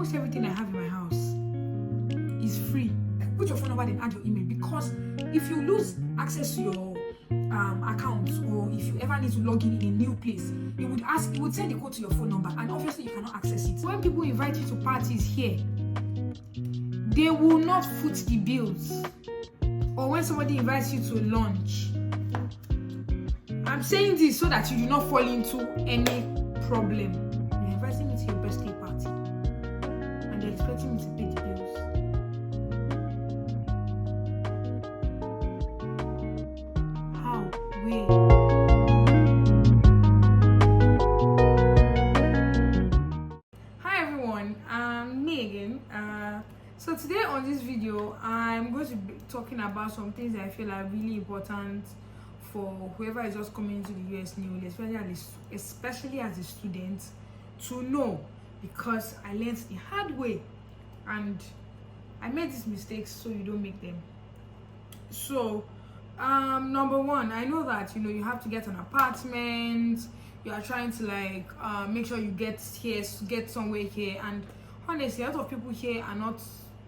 almost everything I have in my house is free. Like, put your phone number and add your email, because if you lose access to your account, or if you ever need to log in a new place, it would send the code to your phone number, and obviously you cannot access it. When people invite you to parties here, they will not foot the bills. Or when somebody invites you to lunch, I'm saying this so that you do not fall into any problem. You're inviting me to your birthday party and they're expecting me to pay the bills. How? Where? Hi everyone, me again. So today on this video, I'm going to be talking about some things that I feel are really important for whoever is just coming to the US newly, especially as a student, to know, because I learned the hard way and I made these mistakes so you don't make them. So number one, I know that you have to get an apartment. You are trying to make sure you get somewhere here, and honestly, a lot of people here are not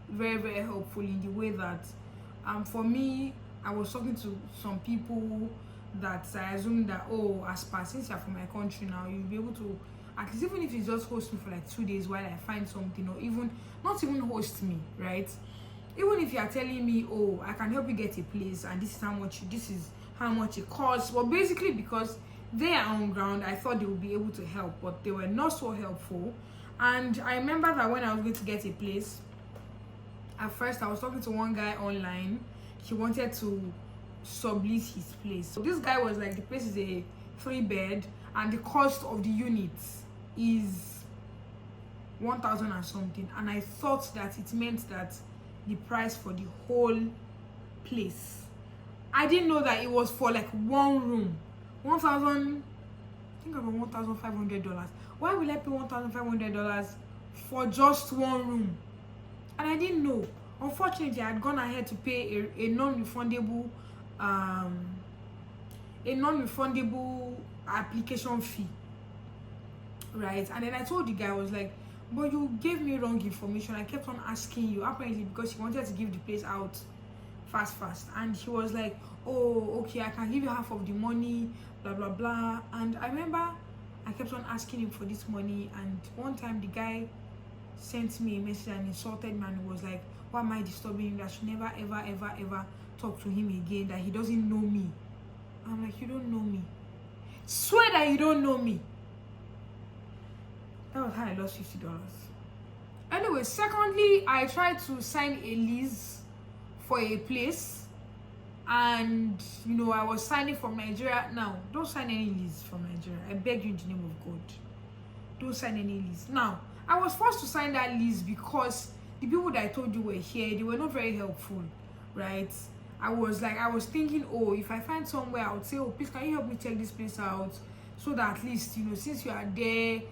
very, very helpful in the way that for me, I was talking to some people that I assumed that, since you're from my country now, you'll be able to, at least even if you just host me for like 2 days while I find something, or even not even host me, right? Even if you are telling me, I can help you get a place and this is how much it costs. Well, basically because they are on ground, I thought they would be able to help, but they were not so helpful. And I remember that when I was going to get a place, at first I was talking to one guy online. He wanted to sublease his place. So this guy was like, the place is a 3-bed and the cost of the unit is 1,000 and something. And I thought that it meant that the price for the whole place. I didn't know that it was for like one room. $1,000, I think about $1,500. Why will I pay $1,500 for just one room? And I didn't know. Unfortunately, I had gone ahead to pay a non-refundable application fee, right? And then I told the guy, I was like, but you gave me wrong information. I kept on asking you, apparently because he wanted to give the place out fast. And he was like, okay, I can give you half of the money, blah blah blah. And I remember I kept on asking him for this money, and one time the guy sent me a message and insulted me, and was like, why am I disturbing him? I should never ever talk to him again, that he doesn't know me. I'm like, you don't know me? Swear that you don't know me. That was how I lost $50. Anyway, secondly, I tried to sign a lease for a place, and I was signing from Nigeria. Now, don't sign any lease from Nigeria. I beg you in the name of God. Don't sign any lease. Now, I was forced to sign that lease because the people that I told you were here, they were not very helpful, right? I was thinking, if I find somewhere, I would say, please, can you help me check this place out, so that at least, since you are there,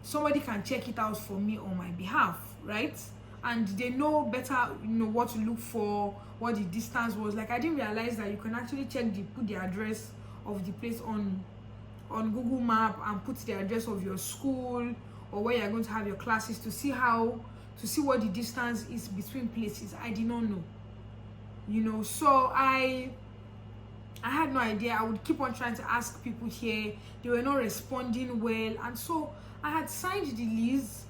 somebody can check it out for me on my behalf, right? And they know better, what to look for, what the distance was. Like, I didn't realize that you can actually put the address of the place on Google Map and put the address of your school or where you're going to have your classes to see what the distance is between places. I did not know, so I had no idea. I would keep on trying to ask people here. They were not responding well, and so I had signed the lease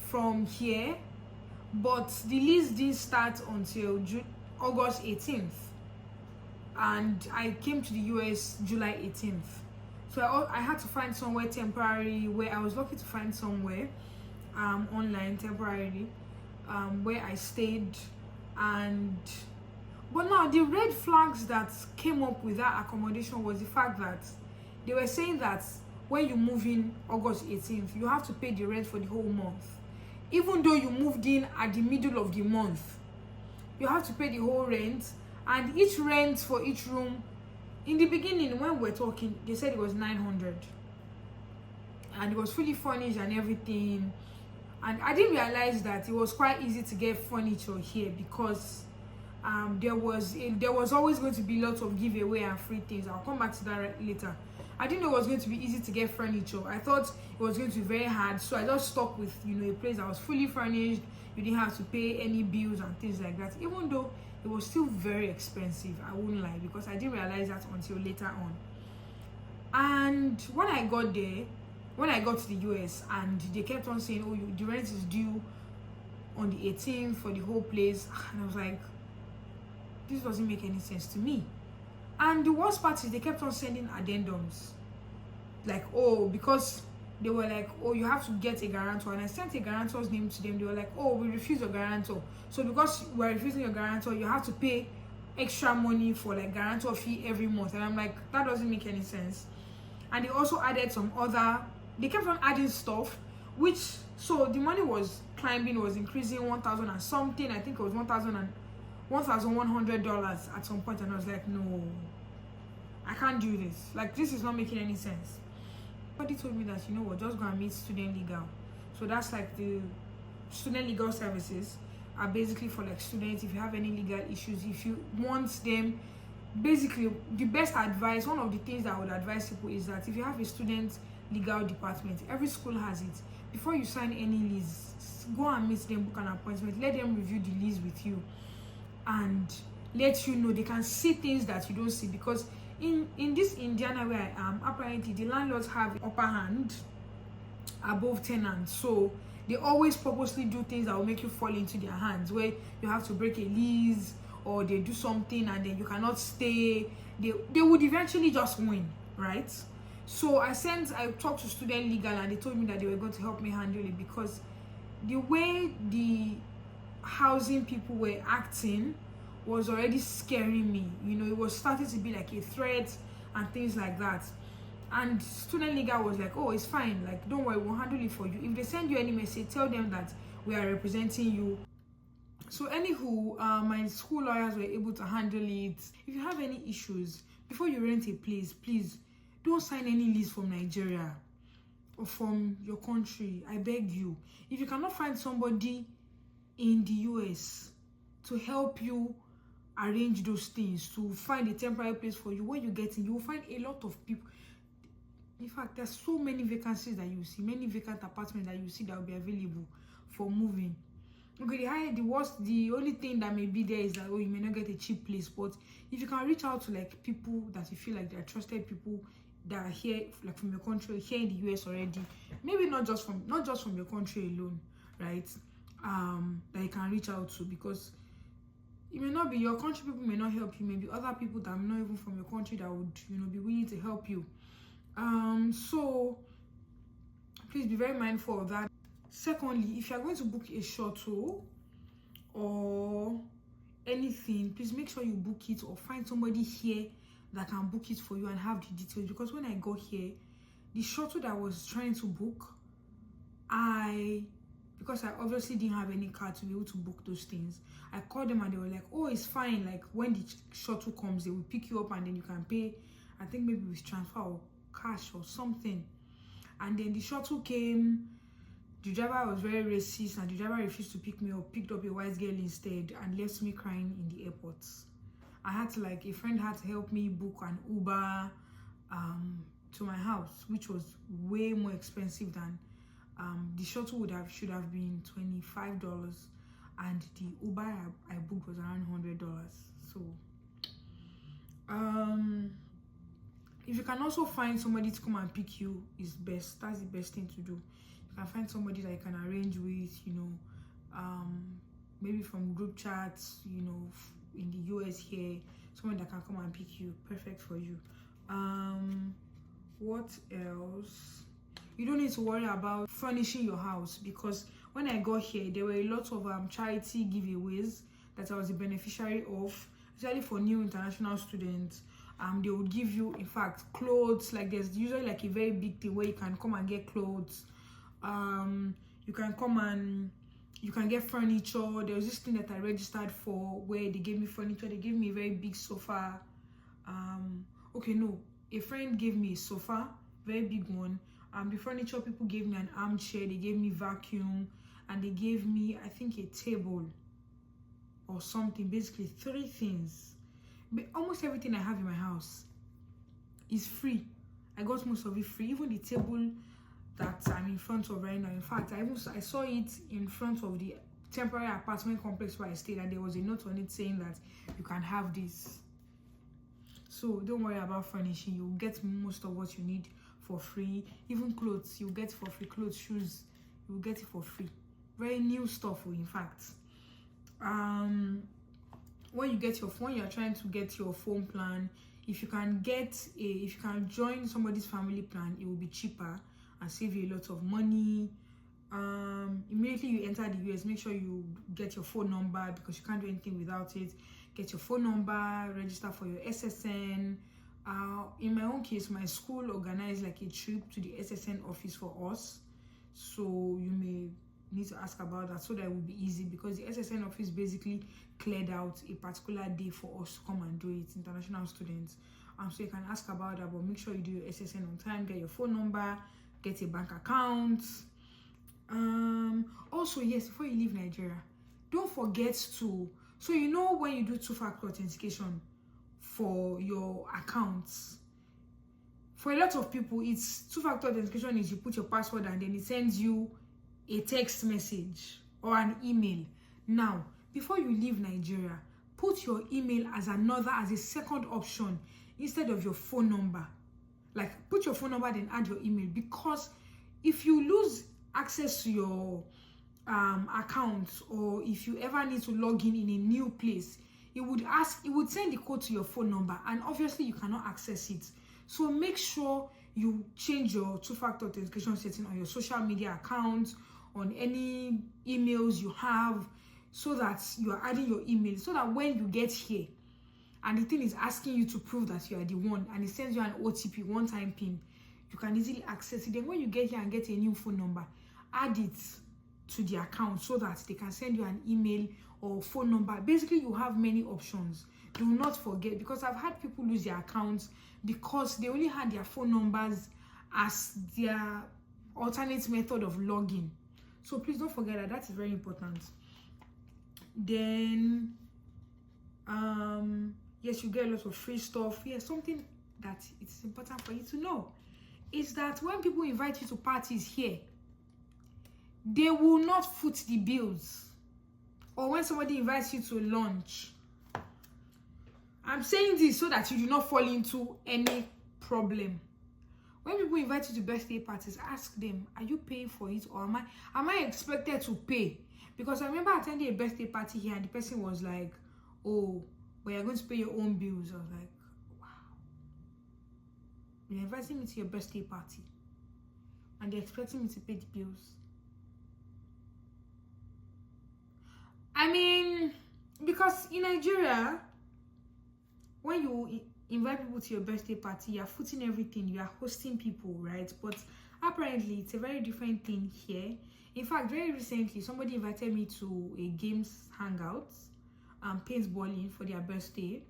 from here, but the lease didn't start until August 18th, and I came to the US July 18th. So I had to find somewhere temporary, where I was lucky to find somewhere online temporarily, where I stayed. But now the red flags that came up with that accommodation was the fact that they were saying that when you move in August 18th, you have to pay the rent for the whole month. Even though you moved in at the middle of the month, you have to pay the whole rent, and each rent for each room. In the beginning, when we were talking, they said it was $900, and it was fully furnished and everything. And I didn't realize that it was quite easy to get furniture here, because there was always going to be lots of giveaway and free things. I'll come back to that later. I didn't know it was going to be easy to get furniture. I thought it was going to be very hard, so I just stuck with, you know, a place that was fully furnished. You didn't have to pay any bills and things like that, even though it was still very expensive. I wouldn't lie, because I didn't realize that until later on. And when I got there, when I got to the US, and they kept on saying, oh, the rent is due on the 18th for the whole place, and I was like, this doesn't make any sense to me. And the worst part is they kept on sending addendums, like, oh, because they were like, oh, you have to get a guarantor. And I sent a guarantor's name to them. They were like, oh, we refuse your guarantor. So because we're refusing your guarantor, you have to pay extra money for like guarantor fee every month. And I'm like, that doesn't make any sense. And they also added some other, they kept on adding stuff, which, so the money was climbing, was increasing 1,000 and something. I think it was $1,100 at some point. And I was like, no, I can't do this. Like, this is not making any sense. Somebody told me that, you know what, just go and meet student legal. So that's like the student legal services are basically for like students. If you have any legal issues, if you want them, basically the best advice, one of the things that I would advise people is that if you have a student legal department, every school has it. Before you sign any lease, go and meet them, book an appointment, let them review the lease with you and let you know. They can see things that you don't see, because in this Indiana where I am, apparently the landlords have upper hand above tenants. So they always purposely do things that will make you fall into their hands, where you have to break a lease or they do something and then you cannot stay. They would eventually just win, right? So I talked to student legal and they told me that they were going to help me handle it, because the way the housing people were acting was already scaring me. You know, it was starting to be like a threat and things like that. And student legal was like, oh, it's fine, like, don't worry, we'll handle it for you. If they send you any message, tell them that we are representing you. So anywho, my school lawyers were able to handle it. If you have any issues, before you rent a place, please don't sign any lease from Nigeria or from your country. I beg you. If you cannot find somebody in the US to help you arrange those things, to find a temporary place for you, when you get in, you will find a lot of people. In fact, there's so many vacancies that you see, many vacant apartments that you see that will be available for moving. Okay, the only thing that may be there is that, oh, you may not get a cheap place. But if you can reach out to like people that you feel like they're trusted people that are here, like from your country, here in the US already, maybe not just from your country alone, right? That you can reach out to, because it may not be your country people may not help you, maybe other people that are not even from your country that would, you know, be willing to help you. So please be very mindful of that. Secondly, if you're going to book a shuttle or anything, please make sure you book it or find somebody here that can book it for you and have the details. Because when I got here, the shuttle that I was trying to book, because I obviously didn't have any card to be able to book those things, I called them and they were like, oh, it's fine, like when the shuttle comes, they will pick you up and then you can pay, I think maybe with transfer or cash or something. And then the shuttle came, the driver was very racist and the driver refused to pick me up, picked up a white girl instead and left me crying in the airport. I had to, like, a friend had to help me book an Uber to my house, which was way more expensive than the shuttle should have been $25, and the Uber I booked was around $100. So if you can also find somebody to come and pick you, is best. That's the best thing to do. You can find somebody that you can arrange with, you know, maybe from group chats, you know, in the US here, someone that can come and pick you. Perfect for you. What else? You don't need to worry about furnishing your house, because when I got here, there were a lot of charity giveaways that I was a beneficiary of, especially for new international students. They would give you, in fact, clothes. Like, there's usually like a very big thing where you can come and get clothes. You can come and you can get furniture. There was this thing that I registered for where they gave me furniture. They gave me a very big sofa. Okay, no, a friend gave me a sofa, very big one. The furniture people gave me an armchair. They gave me vacuum, and they gave me, I think, a table or something. Basically 3 things. But almost everything I have in my house is free. I got most of it free. Even the table that I'm in front of right now. In fact, I saw it in front of the temporary apartment complex where I stayed, and there was a note on it saying that you can have this. So don't worry about furnishing. You'll get most of what you need for free. Even clothes, you'll get for free. Clothes, shoes, you'll get it for free. Very new stuff, in fact. When you get your phone, you're trying to get your phone plan. If you can join somebody's family plan, it will be cheaper and save you a lot of money. Immediately you enter the US, make sure you get your phone number, because you can't do anything without it. Get your phone number, register for your SSN. In my own case, my school organized like a trip to the SSN office for us, so you may need to ask about that, so that it will be easy, because the SSN office basically cleared out a particular day for us to come and do it, international students. So you can ask about that, but make sure you do your SSN on time, get your phone number, get a bank account. Also, yes, before you leave Nigeria, don't forget to, so you know when you do two-factor authentication for your accounts, for a lot of people, it's two-factor authentication is you put your password and then it sends you a text message or an email. Now, before you leave Nigeria, put your email as a second option instead of your phone number. Like, put your phone number, then add your email, because if you lose access to your account, or if you ever need to log in a new place, it would send the code to your phone number, and obviously you cannot access it. So make sure you change your two-factor authentication setting on your social media accounts, on any emails you have, so that you are adding your email, so that when you get here and the thing is asking you to prove that you are the one, and it sends you an OTP, one-time PIN, you can easily access it. Then when you get here and get a new phone number, add it to the account so that they can send you an email or phone number. Basically, you have many options. Do not forget, because I've had people lose their accounts because they only had their phone numbers as their alternate method of login. So please don't forget that. That is very important. Then yes, you get a lot of free stuff. Yes, something that it's important for you to know is that when people invite you to parties here, they will not foot the bills. Or when somebody invites you to lunch, I'm saying this so that you do not fall into any problem. When people invite you to birthday parties, ask them, are you paying for it, or am I expected to pay? Because I remember attending a birthday party here and the person was like, oh, but you're going to pay your own bills. I was like, wow. You're inviting me to your birthday party and they're expecting me to pay the bills. I mean, because in Nigeria, when you invite people to your birthday party, you're footing everything, you are hosting people, right? But apparently, it's a very different thing here. In fact, very recently, somebody invited me to a games hangout, paintballing for their birthday.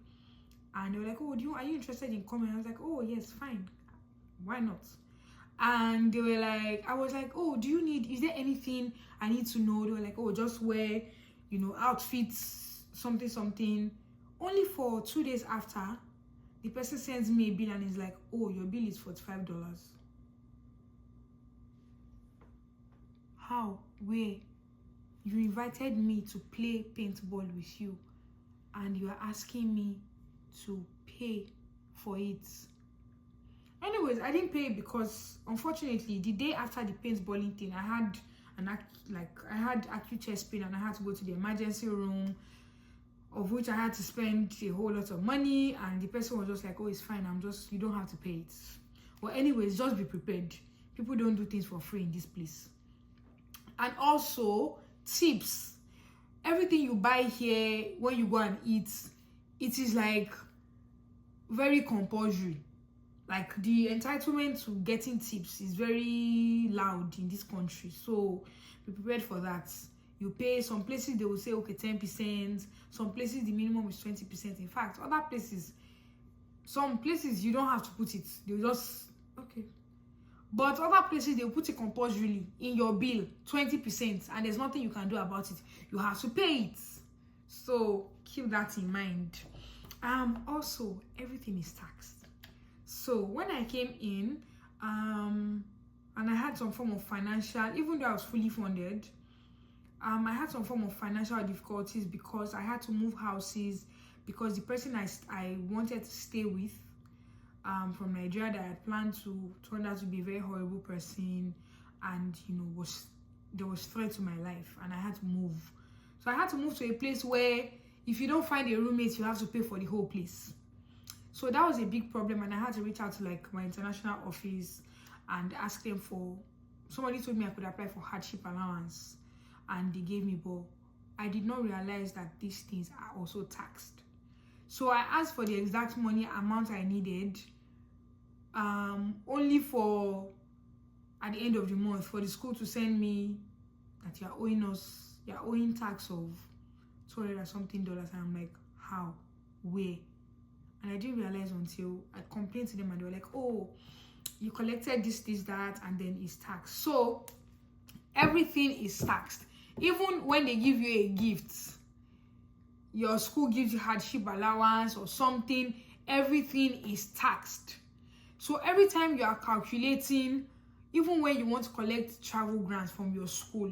And they were like, oh, are you interested in coming? I was like, oh, yes, fine. Why not? And they were like, I was like, oh, is there anything I need to know? They were like, oh, just wear, outfits, something. Only for 2 days after, the person sends me a bill and is like, oh, your bill is $45. How? Where? You invited me to play paintball with you and you are asking me to pay for it. Anyways, I didn't pay because, unfortunately, the day after the paintballing thing, I had acute chest pain and I had to go to the emergency room, of which I had to spend a whole lot of money, and the person was just like, oh, it's fine, you don't have to pay it. Well, anyways, just be prepared. People don't do things for free in this place. And also, tips. Everything you buy here, when you go and eat, it is like very compulsory. Like, the entitlement to getting tips is very loud in this country. So be prepared for that. You pay. Some places they will say, okay, 10%. Some places the minimum is 20%. In fact, other places, some places you don't have to put it. They'll just, okay. But other places, they'll put it compulsorily in your bill, 20%. And there's nothing you can do about it. You have to pay it. So keep that in mind. Also, everything is taxed. So when I came in, and I had some form of financial, even though I was fully funded, I had some form of financial difficulties because I had to move houses, because the person I wanted to stay with from Nigeria, that I had planned to, turned out to be a very horrible person, and there was threat to my life, and I had to move. So I had to move to a place where if you don't find a roommate, you have to pay for the whole place. So that was a big problem, and I had to reach out to like my international office and ask them for, somebody told me I could apply for hardship allowance, and they gave me, but I did not realize that these things are also taxed. So I asked for the exact money amount I needed, only for, at the end of the month, for the school to send me that you're owing tax of $200 and something. And I'm like, how? Where? And I didn't realize until I complained to them, and they were like, oh, you collected this, that, and then it's taxed. So everything is taxed. Even when they give you a gift, your school gives you hardship allowance or something, everything is taxed. So every time you are calculating, even when you want to collect travel grants from your school,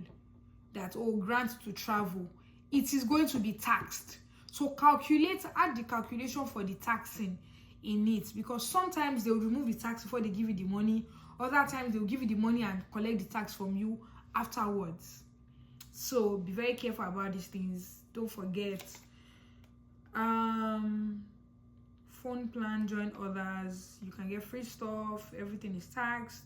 that, oh, grants to travel, it is going to be taxed. So add the calculation for the taxing in it, because sometimes they'll remove the tax before they give you the money. Other times they'll give you the money and collect the tax from you afterwards. So be very careful about these things. Don't forget. Phone plan, join others. You can get free stuff. Everything is taxed.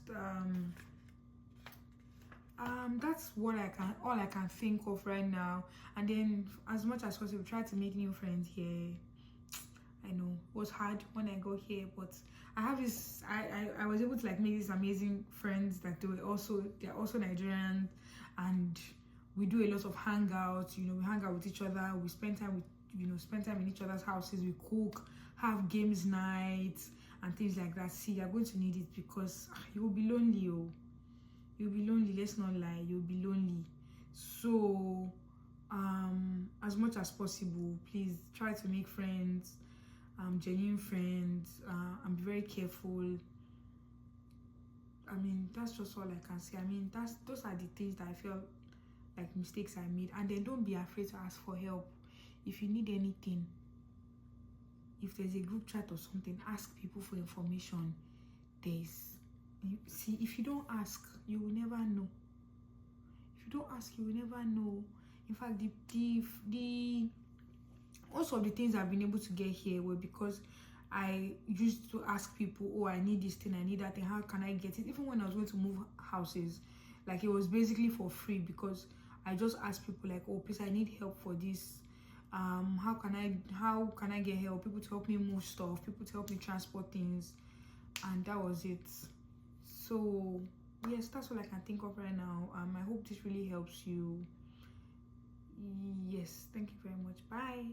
That's what all I can think of right now. And then, as much as possible, try to make new friends here. I know it was hard when I got here, but I have this. I was able to like make these amazing friends that they're also Nigerian, and we do a lot of hangouts. We hang out with each other. We spend time in each other's houses. We cook, have games nights, and things like that. See, you're going to need it, because you will be lonely. Oh, you'll be lonely. Let's not lie. You'll be lonely. So, as much as possible, please try to make friends. Genuine friends, and be very careful. I mean, that's just all I can say. I mean, those are the things that I felt like mistakes I made. And then don't be afraid to ask for help. If you need anything, if there's a group chat or something, ask people for information. If you don't ask, you will never know. If you don't ask, you will never know. In fact, the most of the things I've been able to get here were because I used to ask people, oh, I need this thing, I need that thing, how can I get it? Even when I was going to move houses, like, it was basically for free, because I just asked people like, oh, please, I need help for this. How can I get help? People to help me move stuff, people to help me transport things, and that was it. So yes, that's all I can think of right now. I hope this really helps you. Yes, thank you very much. Bye.